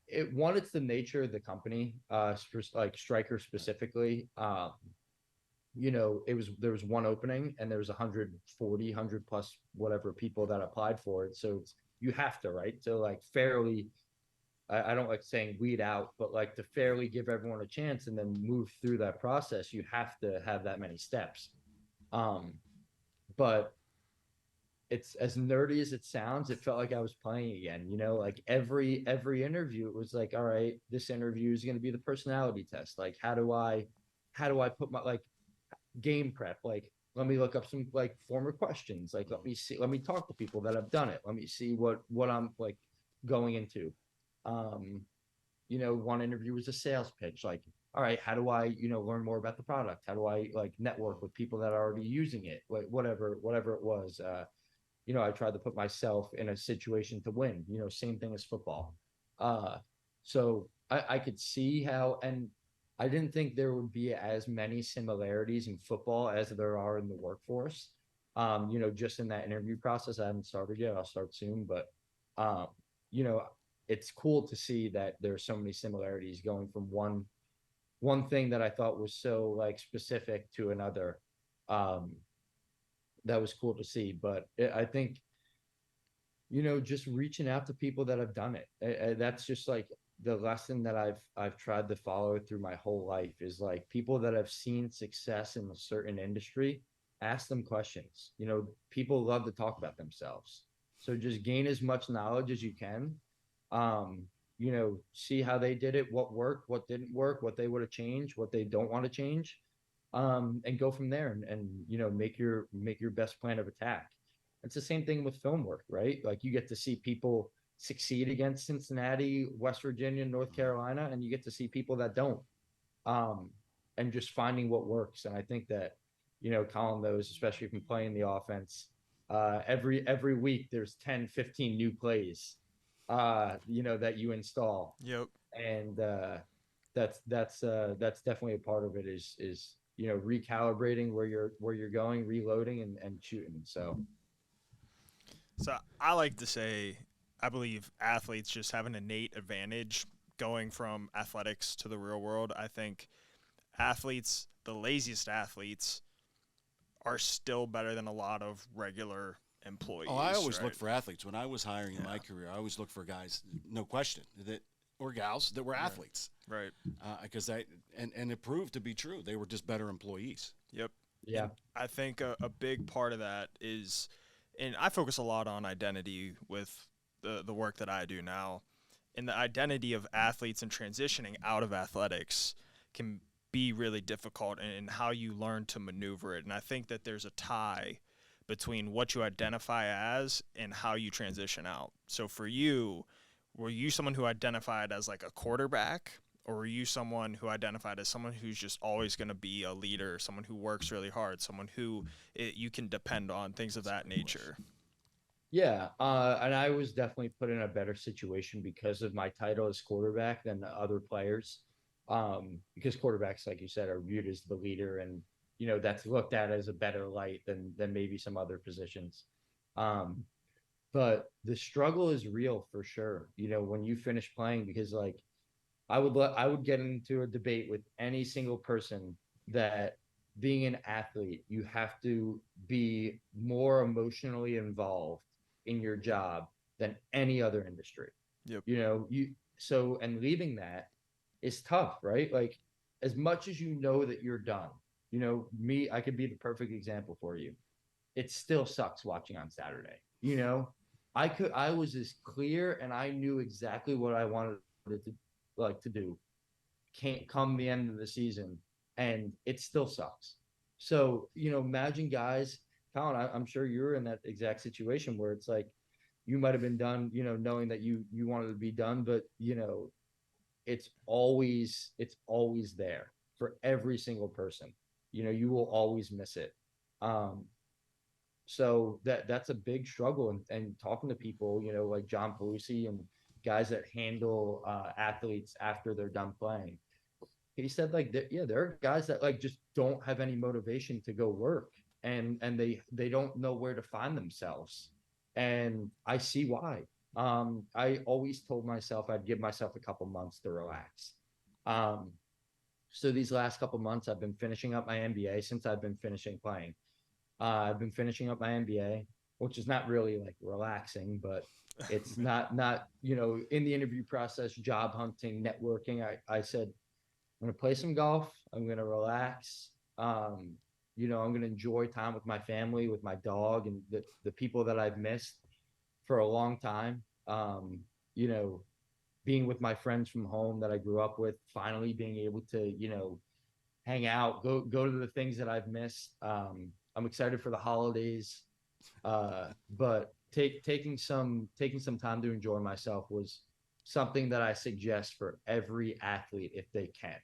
it's the nature of the company, like Striker specifically. There was one opening and there was 140, 100 plus whatever people that applied for it. So you have to, right? So like fairly, I don't like saying weed out, but like to fairly give everyone a chance and then move through that process, you have to have that many steps. Um, but it's as nerdy as it sounds. It felt like I was playing again. Like every interview, it was like, all right, this interview is going to be the personality test. Like, how do I put my like game prep? Like, let me look up some like former questions. Like, let me talk to people that have done it. Let me see what I'm like going into. Um, one interview was a sales pitch. Like, all right, how do I, learn more about the product? How do I like network with people that are already using it? Like, whatever it was. I tried to put myself in a situation to win. Same thing as football. Uh, so I could see how, and I didn't think there would be as many similarities in football as there are in the workforce. Just in that interview process, I haven't started yet. I'll start soon, but um, you know, it's cool to see that there's so many similarities going from one thing that I thought was so like specific to another. Um, that was cool to see, but I think just reaching out to people that have done it. That's just like the lesson that I've tried to follow through my whole life is like people that have seen success in a certain industry, ask them questions. People love to talk about themselves. So just gain as much knowledge as you can. Um, see how they did it, what worked, what didn't work, what they would have changed, what they don't want to change. And go from there and make your best plan of attack. It's the same thing with film work, right? Like you get to see people succeed against Cincinnati, West Virginia, North Carolina, and you get to see people that don't. Um, and just finding what works. And I think that, Colin knows, especially from playing the offense, every week there's 10, 15 new plays, that you install. Yep. And that's definitely a part of it is recalibrating where you're going, reloading and shooting. So So I like to say, I believe athletes just have an innate advantage going from athletics to the real world. I think athletes, the laziest athletes, are still better than a lot of regular employees. Oh, I always right? look for athletes. When I was hiring in my career, I always look for guys, no question, that or gals that were athletes. Right. Because and it proved to be true. They were just better employees. Yep. yeah. And I think a big part of that is, and I focus a lot on identity with the work that I do now. And the identity of athletes and transitioning out of athletics can be really difficult in how you learn to maneuver it. And I think that there's a tie between what you identify as and how you transition out. So for you, were you someone who identified as like a quarterback, or were you someone who identified as someone who's just always going to be a leader, someone who works really hard, someone who you can depend on, things of that nature? Yeah, and I was definitely put in a better situation because of my title as quarterback than the other players. Because quarterbacks, like you said, are viewed as the leader, and that's looked at as a better light than maybe some other positions. Um, but the struggle is real for sure. When you finish playing, because like I would get into a debate with any single person that being an athlete, you have to be more emotionally involved in your job than any other industry. Yep. And leaving that is tough, right? Like as much as that you're done, me, I could be the perfect example for you. It still sucks watching on Saturday. I was as clear and I knew exactly what I wanted to to do can't come the end of the season and it still sucks. So, imagine guys, Colin, I'm sure you're in that exact situation where it's like you might have been done, knowing that you wanted to be done, but it's always there for every single person. You will always miss it. Um, so that's a big struggle and talking to people, like John Pelusi and guys that handle athletes after they're done playing. He said like there are guys that like just don't have any motivation to go work and they don't know where to find themselves. And I see why. I always told myself I'd give myself a couple months to relax. Um, so these last couple months I've been finishing up my MBA since I've been finishing playing. I've been finishing up my MBA, which is not really like relaxing, but it's not in the interview process, job hunting, networking. I said I'm gonna play some golf. I'm gonna relax. I'm going to enjoy time with my family, with my dog, and the people that I've missed for a long time. You know, being with my friends from home that I grew up with, finally being able to, hang out, go to the things that I've missed. I'm excited for the holidays, but taking some time to enjoy myself was something that I suggest for every athlete if they can.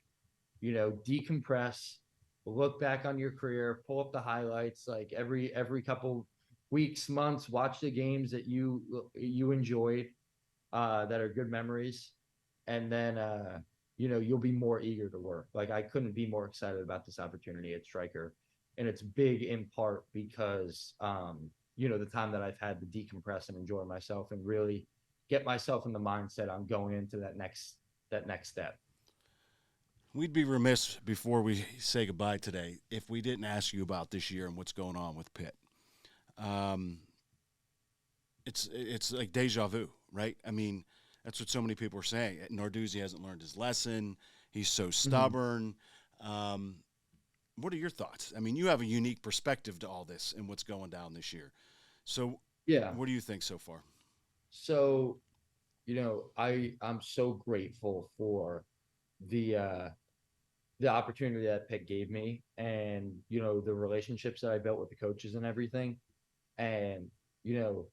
Decompress, look back on your career, pull up the highlights, like every couple weeks, months, watch the games that you enjoyed, that are good memories, and then you'll be more eager to work. Like, I couldn't be more excited about this opportunity at Striker, and it's big in part because the time that I've had to decompress and enjoy myself and really get myself in the mindset I'm going into that next step. We'd be remiss before we say goodbye today if we didn't ask you about this year and what's going on with Pitt. Um, it's like deja vu, right? I mean, that's what so many people are saying. Narduzzi hasn't learned his lesson. He's so stubborn. What are your thoughts? I mean, you have a unique perspective to all this and what's going down this year. So, Yeah. what do you think so far? So, I'm so grateful for the the opportunity that Pitt gave me, and the relationships that I built with the coaches and everything. And you know,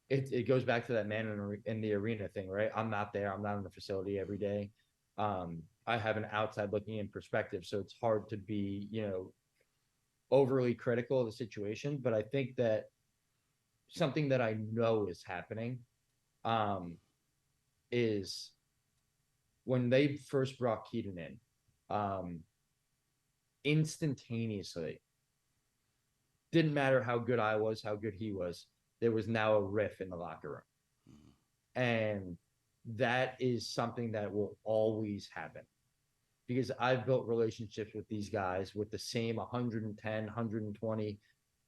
it goes back to that man in the arena thing, right? I'm not there. I'm not in the facility every day. I have an outside looking in perspective, so it's hard to be, overly critical of the situation. But I think that something that I know is happening, um, is when they first brought Keaton in, um, instantaneously, didn't matter how good I was, how good he was, there was now a riff in the locker room. And that is something that will always happen, because I've built relationships with these guys, with the same 110, 120,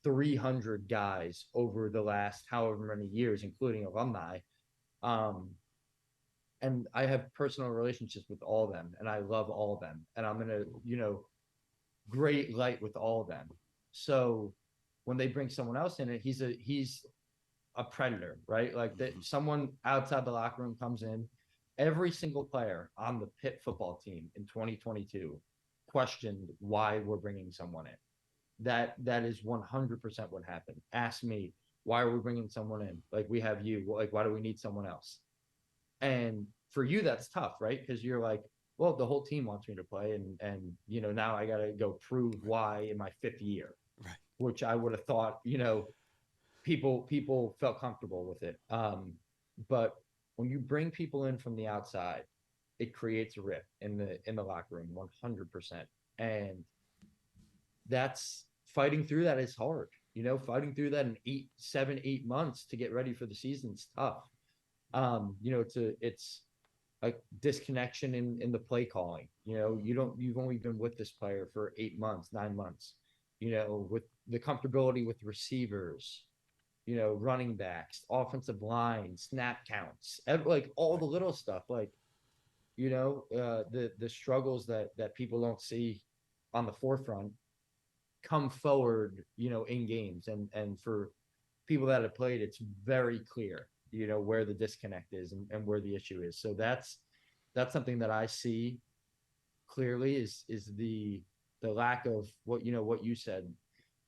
300 guys over the last however many years, including alumni. Um, and I have personal relationships with all of them, and I love all of them. And I'm in a, great light with all of them. So when they bring someone else in, he's a predator, right? Like, that someone outside the locker room comes in. Every single player on the Pitt football team in 2022 questioned why we're bringing someone in. That is 100% what happened. Ask me, why are we bringing someone in? Like, we have you. Like, why do we need someone else? And for you, that's tough, right? Because you're like, well, the whole team wants me to play, and now I got to go prove why in my fifth year, Right. which I would have thought, people felt comfortable with it. But when you bring people in from the outside, it creates a rift in the locker room, 100%. And that's fighting through that is hard. Fighting through that in 7-8 months to get ready for the season is tough. It's a disconnection in the play calling. You've only been with this player for 8 months, 9 months. With the comfortability with receivers, running backs, offensive line, snap counts, like all the little stuff, like, the struggles that people don't see on the forefront come forward, in games. And for people that have played, it's very clear, where the disconnect is, and where the issue is. So that's something that I see clearly, is the lack of what you said,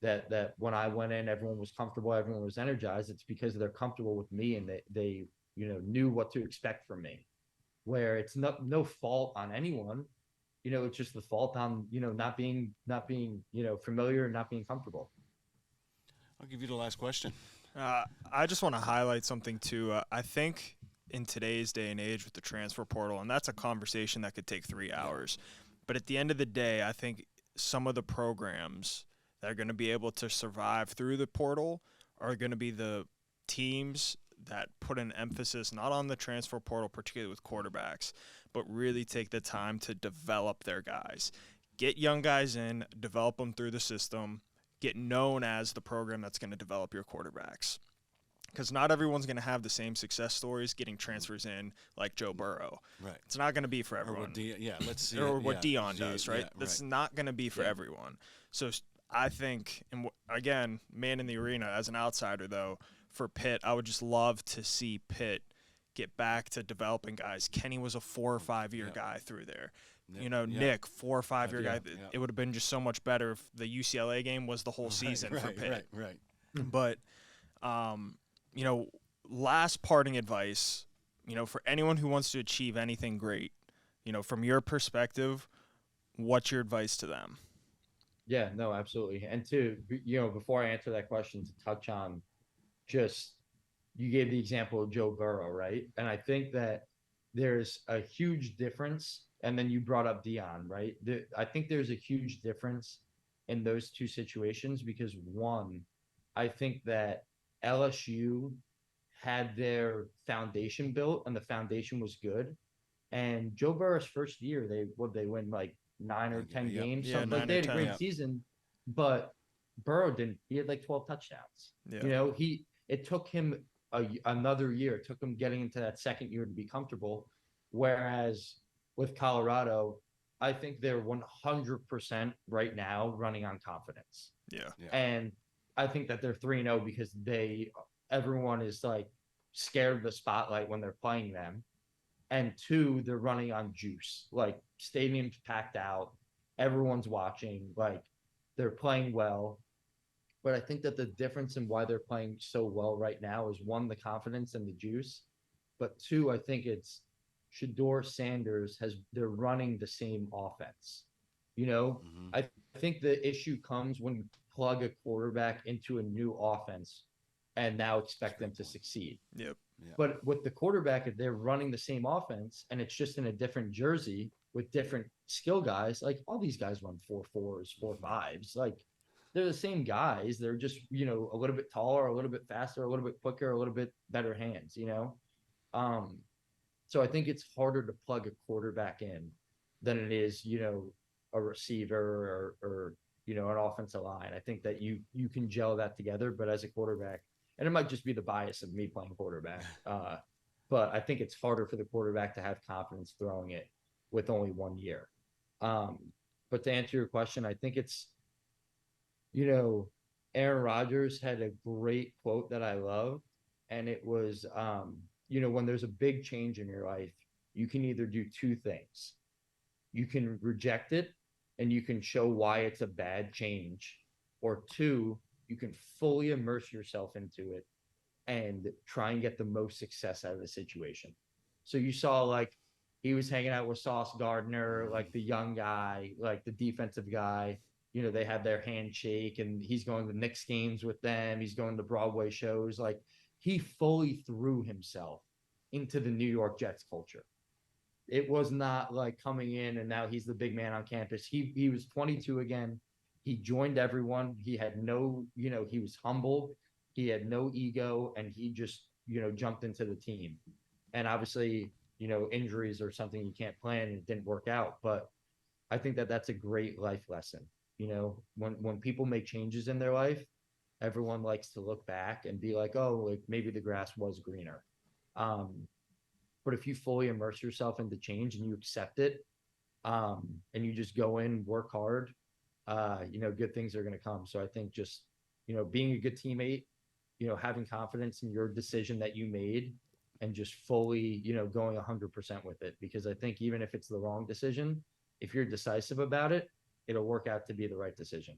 that when I went in, everyone was comfortable, everyone was energized. It's because they're comfortable with me, and they knew what to expect from me. Where it's no fault on anyone, it's just the fault on not being familiar and not being comfortable. I'll give you the last question. I just want to highlight something too. I think in today's day and age with the transfer portal, and that's a conversation that could take 3 hours. But at the end of the day, I think some of the programs that are going to be able to survive through the portal are going to be the teams that put an emphasis not on the transfer portal, particularly with quarterbacks, but really take the time to develop their guys. Get young guys in, develop them through the system, get known as the program that's going to develop your quarterbacks. because not everyone's going to have the same success stories getting transfers in like Joe Burrow. Right. It's not going to be for Or everyone. what let's see. Or what Yeah, Dion does, right? Yeah, That's right. not going to be for Yeah. everyone. So I think, and again, man in the arena as an outsider though, for Pitt, I would just love to see Pitt get back to developing guys. Kenny was a 4 or 5 year Yeah. guy through there. Yeah, You know, yeah. Nick, 4 or 5 year Yeah, guy. yeah. It would have been just so much better if the UCLA game was the whole season for Pitt. Right. But, you know, last parting advice, you know, for anyone who wants to achieve anything great, you know, from your perspective, what's your advice to them? Yeah, no, absolutely. And before I answer that question, to touch on just you gave the example of Joe Burrow, right? And I think that there's a huge difference. And then you brought up Dion, right? I think there's a huge difference in those two situations because one, I think that LSU had their foundation built and the foundation was good. And Joe Burrow's first year, they win like 9 or 10 Yep. games. Yeah, Something 9 like they or had a 10. great Yeah. season, but Burrow didn't. He had like 12 touchdowns. Yeah. It took him another year. It took him getting into that second year to be comfortable. Whereas with Colorado, I think they're 100% right now running on confidence. Yeah. Yeah. And I think that they're 3-0 because everyone is like scared of the spotlight when they're playing them. And two, they're running on juice. Like stadiums packed out, everyone's watching, like they're playing well. But I think that the difference in why they're playing so well right now is one, the confidence and the juice. But two, I think it's Shador Sanders they're running the same offense. Mhm. I think the issue comes when you plug a quarterback into a new offense and now expect them to succeed. Yep. Yeah. But with the quarterback, if they're running the same offense and it's just in a different jersey with different skill guys, like all these guys run 4.4s, 4.5s. Like they're the same guys. They're just, a little bit taller, a little bit faster, a little bit quicker, a little bit better hands. So I think it's harder to plug a quarterback in than it is, a receiver or an offensive line. I think that you can gel that together, but as a quarterback, and it might just be the bias of me playing quarterback, but I think it's harder for the quarterback to have confidence throwing it with only 1 year. But to answer your question, I think it's, Aaron Rodgers had a great quote that I love, and it was, when there's a big change in your life, you can either do two things. You can reject it and you can show why it's a bad change, or two, you can fully immerse yourself into it and try and get the most success out of the situation. So you saw like he was hanging out with Sauce Gardner, like the young guy, like the defensive guy. They had their handshake and he's going to Knicks games with them. He's going to Broadway shows. Like he fully threw himself into the New York Jets culture. It was not like coming in and now he's the big man on campus. He was 22 again. He joined everyone. He had no, he was humble. He had no ego and he just, jumped into the team. And obviously, injuries are something you can't plan and it didn't work out. But I think that that's a great life lesson. When people make changes in their life, everyone likes to look back and be like, oh, like maybe the grass was greener. But if you fully immerse yourself into change and you accept it, and you just go in, work hard, good things are going to come. So I think just, being a good teammate, having confidence in your decision that you made and just fully, going 100% with it. Because I think even if it's the wrong decision, if you're decisive about it, it'll work out to be the right decision.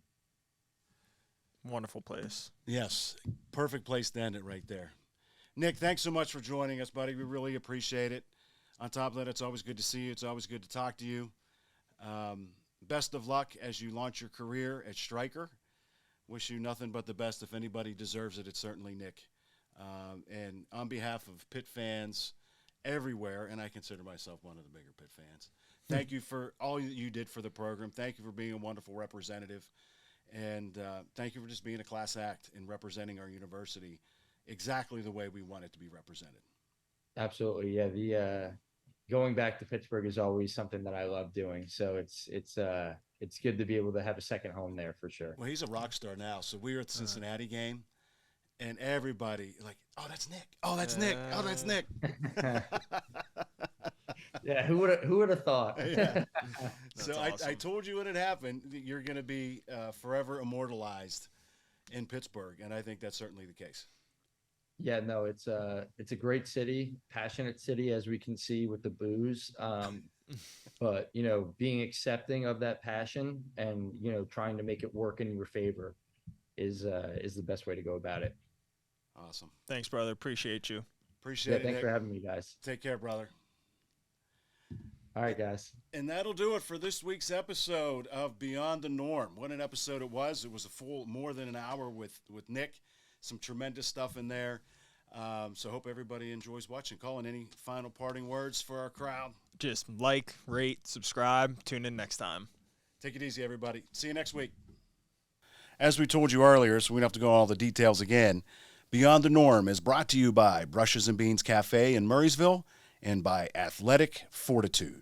Wonderful place. Yes. Perfect place to end it right there. Nick, thanks so much for joining us, buddy. We really appreciate it. On top of that, it's always good to see you. It's always good to talk to you. Best of luck as you launch your career at striker. Wish you nothing but the best. If anybody deserves it, it's certainly Nick. And on behalf of Pitt fans everywhere, and I consider myself one of the bigger Pitt fans, thank you for all that you did for the program. Thank you for being a wonderful representative. And thank you for just being a class act and representing our university exactly the way we want it to be represented. Absolutely. Yeah. The going back to Pittsburgh is always something that I love doing. So it's good to be able to have a second home there for sure. Well, he's a rock star now. So we were at the Cincinnati game, and everybody like, oh, that's Nick. Oh, that's Nick. Oh, that's Nick. Yeah, who would have thought? Yeah. So awesome. I told you when it happened that you're going to be forever immortalized in Pittsburgh, and I think that's certainly the case. Yeah, no, it's a great city, passionate city, as we can see with the booze. But being accepting of that passion and trying to make it work in your favor is the best way to go about it. Awesome. Thanks, brother. Appreciate you. Appreciate it. Thanks Nick. for having me, guys. Take care, brother. All right, guys. And that'll do it for this week's episode of Beyond the Norm. What an episode it was. It was a full more than an hour with Nick. Some tremendous stuff in there. So hope everybody enjoys watching. Colin, any final parting words for our crowd? Just like, rate, subscribe. Tune in next time. Take it easy, everybody. See you next week. As we told you earlier, so we don't have to go all the details again, Beyond the Norm is brought to you by Brushes and Beans Cafe in Murraysville and by Athletic Fortitude.